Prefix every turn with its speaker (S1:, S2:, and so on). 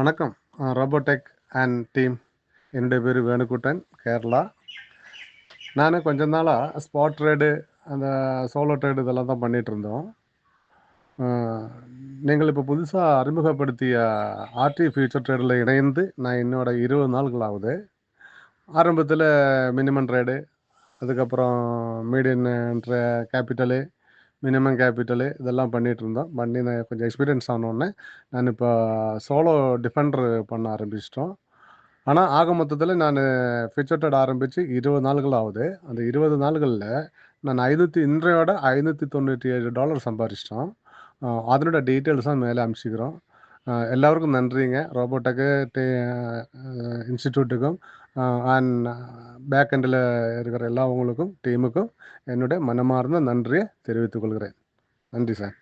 S1: வணக்கம். ரோபோடெக் and team. என்னுடைய பேர் வேணுக்குட்டன், கேரளா. நான் கொஞ்ச நாளாக ஸ்பாட் ட்ரேடு, அந்த சோலோ ட்ரேடு இதெல்லாம் தான் பண்ணிகிட்டு இருந்தோம். நீங்கள் இப்போ புதுசாக அறிமுகப்படுத்திய ஆர்டி ஃபியூச்சர் ட்ரேடில் இணைந்து நான் என்னோட 20 நாள்கள் ஆகுது. ஆரம்பத்தில் மினிமம் ட்ரேடு, அதுக்கப்புறம் மீடியன் கேபிட்டலு, மினிமம் கேபிட்டலு இதெல்லாம் பண்ணிகிட்டு இருந்தோம். பண்ணி நான் கொஞ்சம் எக்ஸ்பீரியன்ஸ் ஆனோடனே நான் இப்போ சோலோ டிஃபெண்டர் பண்ண ஆரம்பிச்சிட்டோம். ஆனால் ஆக மொத்தத்தில் நான் ஃபியூச்சர் ட்ரேட் ஆரம்பித்து 20 நாள்கள் ஆகுது. அந்த 20 நாள்களில் நான் இன்றையோட $597 சம்பாரிச்சிட்டோம். அதனோட டீட்டெயில்ஸ் தான் மேலே அனுப்பிச்சிக்கிறோம். எல்லாருக்கும் நன்றிங்க. ரோபோடெக்கு இன்ஸ்டிடியூட்டுக்கும் அண்ட் பேக் எண்டில் இருக்கிற எல்லா உங்களுக்கும் டீமுக்கும் என்னுடைய மனமார்ந்த நன்றியை தெரிவித்துக் கொள்கிறேன். நன்றி சார்.